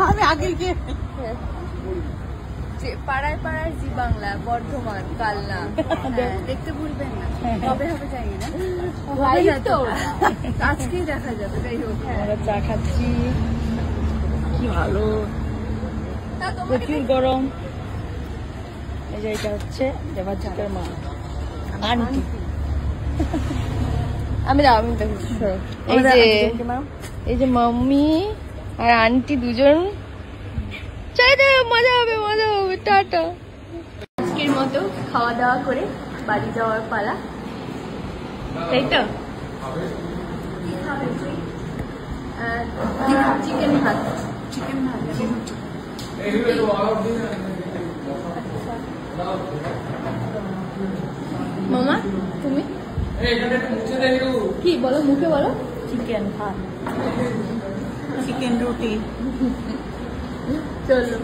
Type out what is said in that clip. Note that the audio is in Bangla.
আমি আগে গিয়ে পাড়ায় পাড়ায় জি বাংলা, বর্ধমান, কালনা দেখতে ভুলবেন না। কবে হবে জানি না, আজকেই দেখা যাবে। যাই হোক, আমরা চা খাচ্ছি, কি ভালো, প্রচুর গরম। এই যে এটা হচ্ছে দেবাজিকার মা, আন্টি। আমি এই যে মাম্মি আর আন্টি দুজন। মজা হবে, মজা হবে। টাটা। আজকের মতো খাওয়া দাওয়া করে বাড়ি যাওয়ার পালা, তাই তো? চিকেন ভাত, চিকেন ভাত। মামা তুমি কি বলো, মুখে বলো? চিকেন ভাত, চিকেন রুটি। চলো।